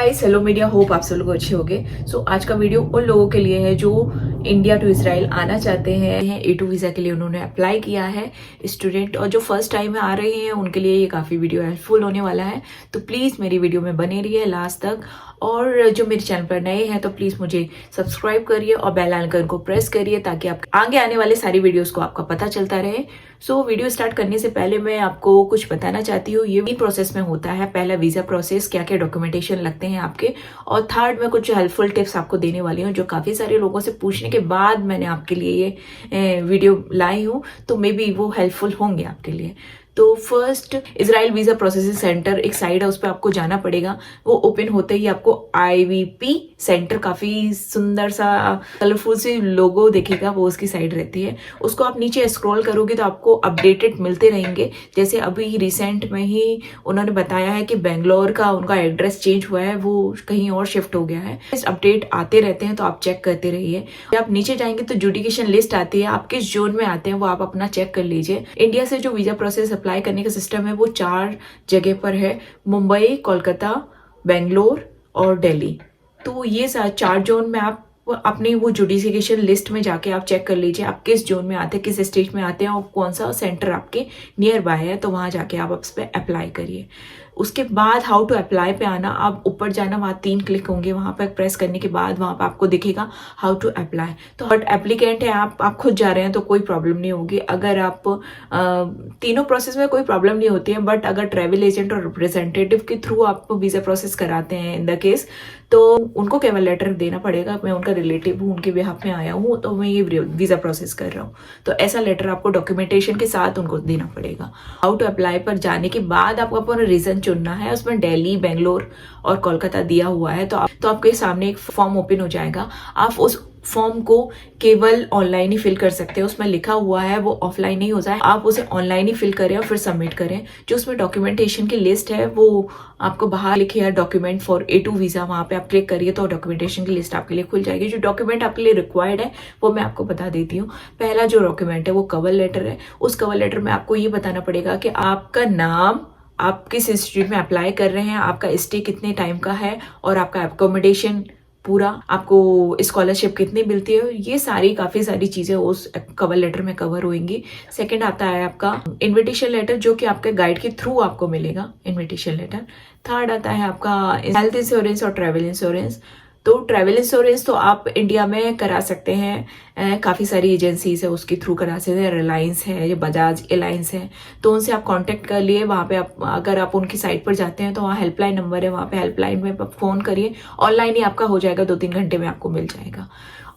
Guys, hello media, hope आप सब लोग अच्छे होंगे। आज का वीडियो उन लोगों के लिए है जो इंडिया टू इसराइल आना चाहते हैं। A2 वीज़ा के लिए उन्होंने अप्लाई किया है स्टूडेंट, और जो फर्स्ट टाइम आ रहे हैं उनके लिए ये काफ़ी वीडियो हेल्पफुल होने वाला है। तो प्लीज़ मेरी वीडियो में बने रहिए लास्ट तक, और जो मेरे चैनल पर नए हैं तो प्लीज़ मुझे सब्सक्राइब करिए और बेल आइकन को प्रेस करिए ताकि आप आगे आने वाले सारी वीडियोस को आपका पता चलता रहे। वीडियो स्टार्ट करने से पहले मैं आपको कुछ बताना चाहती हूँ। ये भी प्रोसेस में होता है, पहला वीज़ा प्रोसेस, क्या क्या डॉक्यूमेंटेशन लगते हैं आपके, और थर्ड में कुछ हेल्पफुल टिप्स आपको देने वाली हूँ जो काफ़ी सारे लोगों से पूछने के बाद मैंने आपके लिए ये वीडियो लाई हूँ, तो मे बी वो हेल्पफुल होंगे आपके लिए। तो first, Israel visa processing centre एक साइट है, उस पर आपको जाना पड़ेगा। वो ओपन होते ही आपको IVP सेंटर, काफी सुंदर सा कलरफुल सी लोगो दिखेगा, वो उसकी साइड रहती है। उसको आप नीचे स्क्रॉल करोगे तो आपको अपडेटेड मिलते रहेंगे। जैसे अभी रिसेंट में ही उन्होंने बताया है कि बेंगलोर का उनका एड्रेस चेंज हुआ है, वो कहीं और शिफ्ट हो गया है। अपडेट आते रहते हैं तो आप चेक करते रहिए। आप नीचे जाएंगे तो जुडिकेशन लिस्ट आती है, आप किस जोन में आते हैं वो आप अपना चेक कर लीजिए। इंडिया से जो वीजा प्रोसेस अप्लाई करने का सिस्टम है वो 4 जगह पर है, मुंबई, कोलकाता, बेंगलोर और दिल्ली। तो ये 4 जोन में आप अपनी वो जुडिशिकेशन लिस्ट में जाके आप चेक कर लीजिए आप किस जोन में आते हैं, किस स्टेट में आते हैं और कौन सा सेंटर आपके नियर बाय है। तो वहां जाके आप उस पर अप्लाई करिए। उसके बाद हाउ टू अप्लाई पे आना, आप ऊपर जाना, वहाँ 3 क्लिक होंगे, वहां पर प्रेस करने के बाद वहां पर आपको दिखेगा हाउ टू अप्लाई। तो बट एप्लीकेंट है, आप खुद जा रहे हैं तो कोई प्रॉब्लम नहीं होगी। अगर आप तीनों प्रोसेस में कोई प्रॉब्लम नहीं होती है, बट अगर ट्रैवल एजेंट और रिप्रेजेंटेटिव के थ्रू आप वीजा प्रोसेस कराते हैं इन द केस, तो उनको केवल लेटर देना पड़ेगा। मैं उनका रिलेटिव हूँ, उनके बिहाफ में आया हूँ, तो मैं ये वीजा प्रोसेस कर रहा हूँ, तो ऐसा लेटर आपको डॉक्यूमेंटेशन के साथ उनको देना पड़ेगा। हाउ टू अप्लाई पर जाने के बाद आपको अपना रीजन चुनना है, उसमें दिल्ली, बेंगलोर और कोलकाता दिया हुआ है। तो आपके सामने एक फॉर्म ओपन हो जाएगा। आप उस फॉर्म को केवल ऑनलाइन ही फिल कर सकते हैं, उसमें लिखा हुआ है, वो ऑफलाइन नहीं होता है। आप उसे ऑनलाइन ही फिल करें और फिर सबमिट करें। जो उसमें डॉक्यूमेंटेशन की लिस्ट है वो आपको बाहर लिखे है डॉक्यूमेंट फॉर A2 वीजा, वहां पे आप क्लिक करिए तो डॉक्यूमेंटेशन की लिस्ट आपके लिए खुल जाएगी। जो डॉक्यूमेंट आपके लिए रिक्वायर्ड है वो मैं आपको बता देती हूँ। पहला जो डॉक्यूमेंट है वो कवर लेटर है। उस कवर लेटर में आपको ये बताना पड़ेगा कि आपका नाम, आप किस इंस्टीट्यूट में अप्लाई कर रहे हैं, आपका स्टे कितने टाइम का है, और आपका एकोमोडेशन पूरा, आपको स्कॉलरशिप कितनी मिलती है, ये सारी काफी सारी चीजें उस कवर लेटर में कवर होंगी। सेकंड आता है आपका इनविटेशन लेटर, जो कि आपके गाइड के थ्रू आपको मिलेगा इनविटेशन लेटर। थर्ड आता है आपका हेल्थ इंश्योरेंस और ट्रैवल इंश्योरेंस। तो ट्रैवल इंश्योरेंस तो आप इंडिया में करा सकते हैं, काफ़ी सारी एजेंसीज है उसके थ्रू करा सकते हैं। रिलायंस है, बजाज एलायंस है, तो उनसे आप कांटेक्ट कर लिए। वहाँ पे आप, अगर आप उनकी साइट पर जाते हैं तो वहाँ हेल्पलाइन नंबर है, वहाँ पे हेल्पलाइन में आप फ़ोन करिए, ऑनलाइन ही आपका हो जाएगा, 2-3 घंटे में आपको मिल जाएगा।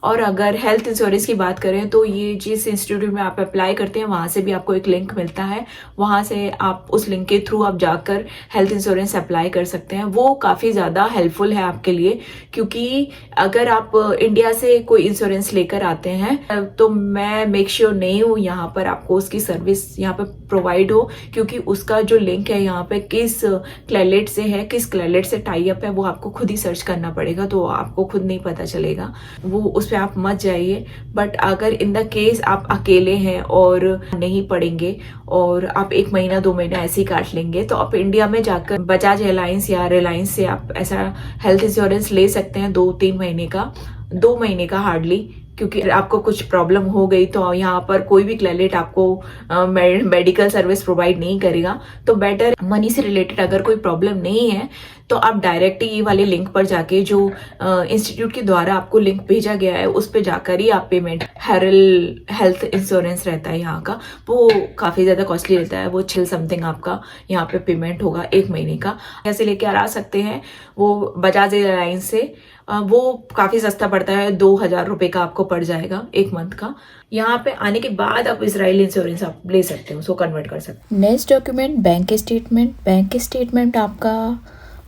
और अगर हेल्थ इंश्योरेंस की बात करें तो ये जिस इंस्टीट्यूट में आप अप्लाई करते हैं वहाँ से भी आपको एक लिंक मिलता है, वहाँ से आप उस लिंक के थ्रू आप जाकर हेल्थ इंश्योरेंस अप्लाई कर सकते हैं। वो काफ़ी ज़्यादा हेल्पफुल है आपके लिए, क्योंकि अगर आप इंडिया से कोई इंश्योरेंस लेकर आते हैं तो मैं मेक श्योर नहीं हूँ यहाँ पर आपको उसकी सर्विस यहाँ पर प्रोवाइड हो, क्योंकि उसका जो लिंक है यहाँ पे किस क्लेलेट से है, किस क्लेलेट से टाई अप है, वो आपको खुद ही सर्च करना पड़ेगा, तो आपको खुद नहीं पता चलेगा, वो उस पे आप मत जाइए। बट अगर इन द केस आप अकेले हैं और नहीं पढ़ेंगे और आप 1 महीना 2 महीना ऐसे ही काट लेंगे, तो आप इंडिया में जाकर बजाज एलायंस या रिलायंस से आप ऐसा हेल्थ इंश्योरेंस ले सकते हैं 2-3 महीने का, 2 महीने का हार्डली, क्योंकि आपको कुछ प्रॉब्लम हो गई तो यहाँ पर कोई भी क्लेलेट आपको मेडिकल सर्विस प्रोवाइड नहीं करेगा। तो बेटर मनी से रिलेटेड अगर कोई प्रॉब्लम नहीं है तो आप डायरेक्ट ये वाले लिंक पर जाके, जो इंस्टीट्यूट के द्वारा आपको लिंक भेजा गया है उस पर जाकर ही आप पेमेंट, हेल्थ इंश्योरेंस रहता है यहाँ का, वो काफ़ी ज़्यादा कॉस्टली रहता है, वो 6 समथिंग आपका यहाँ पे पेमेंट होगा 1 महीने का। ऐसे लेके आ सकते हैं वो बजाज एयरलाइंस से, वो काफ़ी सस्ता पड़ता है, 2,000 रुपये का आपको पड़ जाएगा 1 मंथ का। यहाँ पे आने के बाद आप इजराइल इंश्योरेंस आप ले सकते हो, उसको कन्वर्ट कर सकते हो। Next document bank statement. Bank statement आपका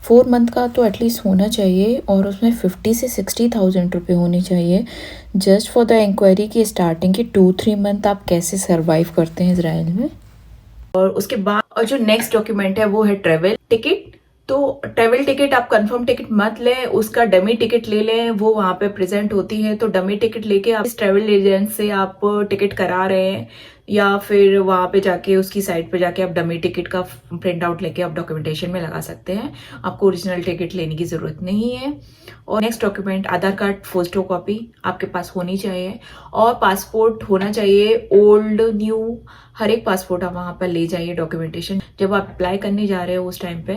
4 मंथ का तो एटलीस्ट होना चाहिए, और उसमें 50 से 60,000 रुपये होने चाहिए, जस्ट फॉर द इंक्वायरी की स्टार्टिंग की 2-3 मंथ आप कैसे सर्वाइव करते हैं इजराइल में। और उसके बाद और जो नेक्स्ट डॉक्यूमेंट है वो है ट्रेवल टिकट। तो ट्रेवल टिकट आप कंफर्म टिकट मत लें, उसका डमी टिकट ले लें, वो वहाँ पे प्रेजेंट होती है। तो डमी टिकट लेके आप इस ट्रेवल एजेंट से आप टिकट करा रहे हैं या फिर वहाँ पे जाके उसकी साइट पे जाके आप डमी टिकट का प्रिंट आउट लेके आप डॉक्यूमेंटेशन में लगा सकते हैं। आपको ओरिजिनल टिकट लेने की ज़रूरत नहीं है। और नेक्स्ट डॉक्यूमेंट आधार कार्ड फोटो कॉपी आपके पास होनी चाहिए और पासपोर्ट होना चाहिए, ओल्ड न्यू हर एक पासपोर्ट आप वहाँ पर ले जाइए डॉक्यूमेंटेशन जब आप अप्लाई करने जा रहे हो उस टाइम पे।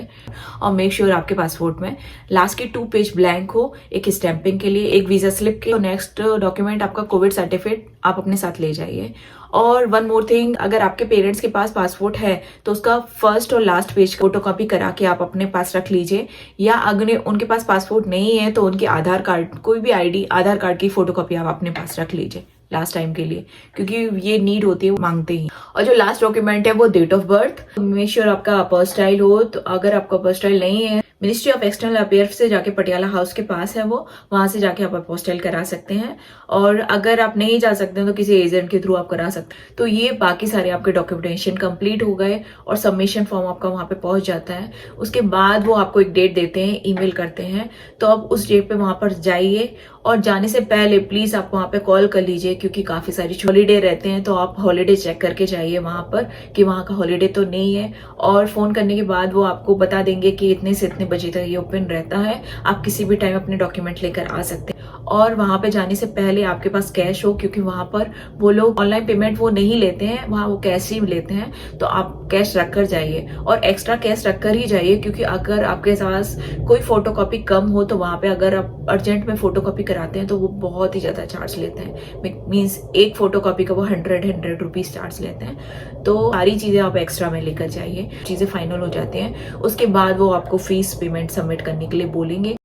और मेक श्योर आपके पासपोर्ट में लास्ट के 2 पेज ब्लैंक हो, एक स्टैंपिंग के लिए, एक वीजा स्लिप के। नेक्स्ट डॉक्यूमेंट आपका कोविड सर्टिफिकेट आप अपने साथ ले जाइए। और वन मोर थिंग, अगर आपके पेरेंट्स के पास पासपोर्ट है तो उसका फर्स्ट और लास्ट पेज फोटो कॉपी करा के आप अपने पास रख लीजिए। या अगर उनके पास पासपोर्ट नहीं है तो उनके आधार कार्ड, कोई भी आईडी, आधार कार्ड की फोटो कॉपी आप अपने पास रख लीजिए लास्ट टाइम के लिए, क्योंकि ये नीड होती है, मांगते ही। और जो लास्ट डॉक्यूमेंट है वो date of birth. Make sure आपका अपोस्टाइल हो, तो अगर आपका अपोस्टाइल नहीं है, मिनिस्ट्री ऑफ एक्सटर्नल अफेयर्स से जाके पटियाला हाउस के पास है वो, वहां से जाके आप अपोस्टाइल करा सकते हैं। और अगर आप नहीं जा सकते तो किसी एजेंट के थ्रू आप करा सकते हैं। तो ये बाकी सारे आपके डॉक्यूमेंटेशन कंप्लीट हो गए और सबमिशन फॉर्म आपका वहां पे पहुंच जाता है। उसके बाद वो आपको एक डेट देते हैं, ईमेल करते हैं, तो आप उस डेट पे वहां पर जाइए। और जाने से पहले प्लीज आप वहां पे कॉल कर लीजिए, क्योंकि काफी सारी हॉलीडे रहते हैं, तो आप हॉलीडे चेक करके जाइए वहां पर कि वहां का हॉलीडे तो नहीं है। और फोन करने के बाद वो आपको बता देंगे कि इतने से इतने बजे तक ये ओपन रहता है, आप किसी भी टाइम अपने डॉक्यूमेंट लेकर आ सकते हैं। और वहां पे जाने से पहले आपके पास कैश हो, क्योंकि वहां पर वो लोग ऑनलाइन पेमेंट वो नहीं लेते हैं, वहां वो कैश ही लेते हैं। तो आप कैश रखकर जाइए और एक्स्ट्रा कैश रखकर ही जाइए, क्योंकि अगर आपके पास कोई फोटोकॉपी कम हो तो वहां पे अगर आप अर्जेंट में फोटोकॉपी कराते हैं तो वो बहुत ही ज्यादा चार्ज लेते हैं। मीन्स एक फोटोकॉपी का वो 100 रुपीज चार्ज लेते हैं। तो सारी चीजें आप एक्स्ट्रा में लेकर जाइए। चीजें फाइनल हो जाती हैं, उसके बाद वो आपको फीस पेमेंट सबमिट करने के लिए बोलेंगे।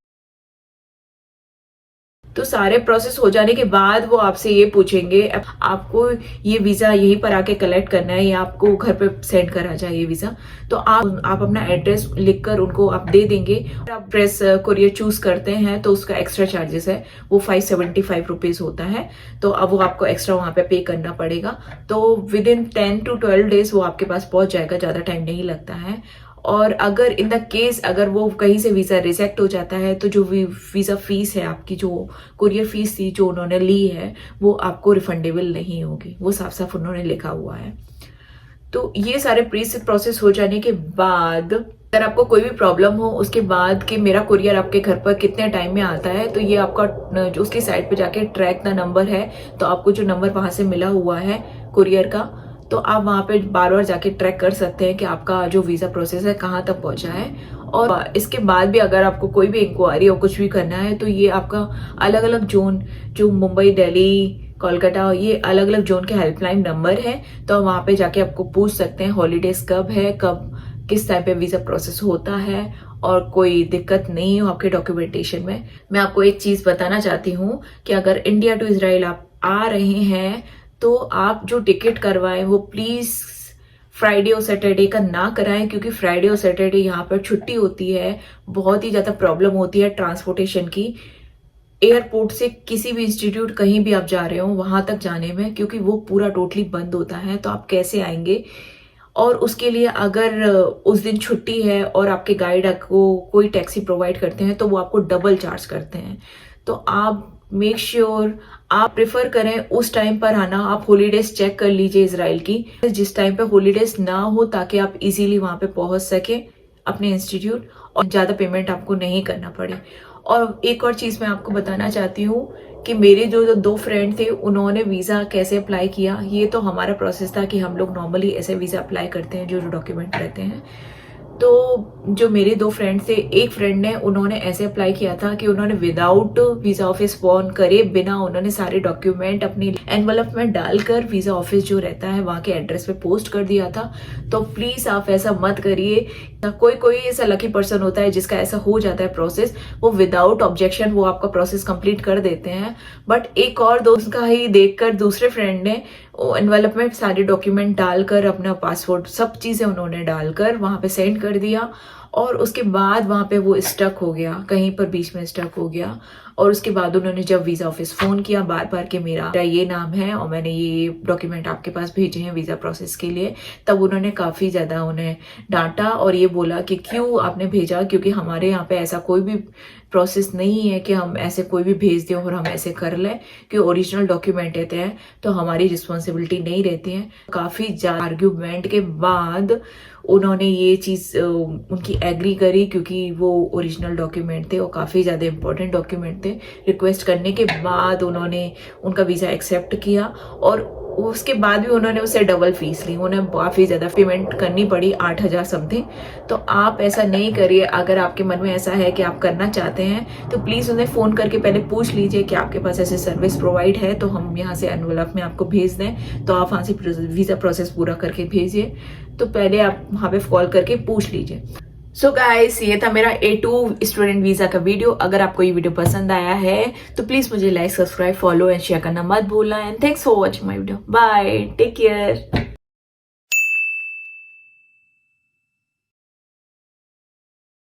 तो सारे प्रोसेस हो जाने के बाद वो आपसे ये पूछेंगे आपको ये वीजा यहीं पर आके कलेक्ट करना है या आपको घर पे सेंड करा जाए ये वीजा। तो आप अपना एड्रेस लिखकर उनको आप दे देंगे। और आप प्रेस कोरियर चूज करते हैं तो उसका एक्स्ट्रा चार्जेस है, वो 575 रुपीज होता है। तो अब वो आपको एक्स्ट्रा वहां पे पे करना पड़ेगा। तो विद इन 10 to 12 डेज वो आपके पास पहुंच जाएगा, ज्यादा टाइम नहीं लगता है। और अगर इन द केस अगर वो कहीं से वीजा रिजेक्ट हो जाता है तो जो वीजा फीस है आपकी, जो कुरियर फीस थी जो उन्होंने ली है, वो आपको रिफंडेबल नहीं होगी, वो साफ साफ उन्होंने लिखा हुआ है। तो ये सारे प्रोसेस हो जाने के बाद अगर आपको कोई भी प्रॉब्लम हो उसके बाद कि मेरा कुरियर आपके घर पर कितने टाइम में आता है, तो ये आपका जो उसकी साइट पे जाके ट्रैक द नंबर है, तो आपको जो नंबर वहां से मिला हुआ है कुरियर का, तो आप वहां पे बार बार जाके ट्रैक कर सकते हैं कि आपका जो वीजा प्रोसेस है कहाँ तक पहुंचा है। और इसके बाद भी अगर आपको कोई भी इंक्वायरी और कुछ भी करना है तो ये आपका अलग अलग जोन, जो मुंबई, दिल्ली, कोलकाता, ये अलग अलग जोन के हेल्पलाइन नंबर है। तो वहां पे जाके आपको पूछ सकते हैं हॉलीडेज कब है, कब किस टाइम पे वीजा प्रोसेस होता है, और कोई दिक्कत नहीं हो आपके डॉक्यूमेंटेशन में। मैं आपको एक चीज बताना चाहती हूँ कि अगर इंडिया टू इजराइल आप आ रहे हैं तो आप जो टिकट करवाएं वो प्लीज फ्राइडे और सैटरडे का ना कराएं, क्योंकि फ्राइडे और सैटरडे यहाँ पर छुट्टी होती है। बहुत ही ज्यादा प्रॉब्लम होती है ट्रांसपोर्टेशन की, एयरपोर्ट से किसी भी इंस्टीट्यूट कहीं भी आप जा रहे हो वहां तक जाने में, क्योंकि वो पूरा टोटली बंद होता है। तो आप कैसे आएंगे? और उसके लिए अगर उस दिन छुट्टी है और आपके गाइड आपको कोई टैक्सी प्रोवाइड करते हैं तो वो आपको डबल चार्ज करते हैं। तो आप मेक श्योर आप प्रेफर करें उस टाइम पर आना। आप हॉलीडेज चेक कर लीजिए इजराइल की, जिस टाइम पे हॉलीडेज ना हो, ताकि आप इजीली वहां पे पहुंच सके अपने इंस्टीट्यूट और ज्यादा पेमेंट आपको नहीं करना पड़े। और एक और चीज मैं आपको बताना चाहती हूँ कि मेरे जो 2 फ्रेंड थे उन्होंने वीजा कैसे अप्लाई किया। ये तो हमारा प्रोसेस था कि हम लोग नॉर्मली ऐसे वीजा अप्लाई करते हैं, जो डॉक्यूमेंट रहते हैं। तो जो मेरे 2 फ्रेंड थे, एक फ्रेंड ने उन्होंने ऐसे अप्लाई किया था कि उन्होंने विदाउट वीजा ऑफिस फोन करे बिना उन्होंने सारे डॉक्यूमेंट अपनी एनवलप में डालकर वीजा ऑफिस जो रहता है वहां के एड्रेस पे पोस्ट कर दिया था। तो प्लीज आप ऐसा मत करिए। कोई ऐसा लकी पर्सन होता है जिसका ऐसा हो जाता है प्रोसेस, वो विदाउट ऑब्जेक्शन वो आपका प्रोसेस कंप्लीट कर देते हैं। बट एक और दोस्त का ही देखकर दूसरे फ्रेंड ने एनवलप में सारे डॉक्यूमेंट डालकर अपना पासपोर्ट सब चीजें उन्होंने डालकर वहां पे सेंड कर दिया। और उसके बाद वहाँ पे वो स्टक हो गया, कहीं पर बीच में स्टक हो गया। और उसके बाद उन्होंने जब वीज़ा ऑफिस फ़ोन किया बार बार कि मेरा ये नाम है और मैंने ये डॉक्यूमेंट आपके पास भेजे हैं वीज़ा प्रोसेस के लिए, तब उन्होंने काफ़ी ज़्यादा उन्हें डांटा और ये बोला कि क्यों आपने भेजा, क्योंकि हमारे यहाँ पे ऐसा कोई भी प्रोसेस नहीं है कि हम ऐसे कोई भी भेज दें और हम ऐसे कर लें, कि ओरिजिनल डॉक्यूमेंट रहते हैं तो हमारी रिस्पॉन्सिबिलिटी नहीं रहती है। काफ़ी ज़्यादा आर्ग्यूमेंट के बाद उन्होंने ये चीज़ उनकी एग्री करी, क्योंकि वो ओरिजिनल डॉक्यूमेंट थे और काफ़ी ज़्यादा इंपॉर्टेंट डॉक्यूमेंट थे। रिक्वेस्ट करने के बाद उन्होंने उनका वीज़ा एक्सेप्ट किया और उसके बाद भी उन्होंने उससे डबल फीस ली, उन्हें काफ़ी ज़्यादा पेमेंट करनी पड़ी, 8,000 समथिंग। तो आप ऐसा नहीं करिए। अगर आपके मन में ऐसा है कि आप करना चाहते हैं तो प्लीज़ उन्हें फ़ोन करके पहले पूछ लीजिए कि आपके पास ऐसे सर्विस प्रोवाइड है तो हम यहाँ से एनवलप में आपको भेज दें, तो आप वहाँ से वीज़ा प्रोसेस पूरा करके भेजिए। तो पहले आप वहाँ पे कॉल करके पूछ लीजिए। सो गाइस, ये था मेरा A2 स्टूडेंट वीज़ा का वीडियो। अगर आपको ये वीडियो पसंद आया है तो प्लीज़ मुझे like, subscribe, follow and share करना मत भूलना। And thanks for watching my video. Bye, take care.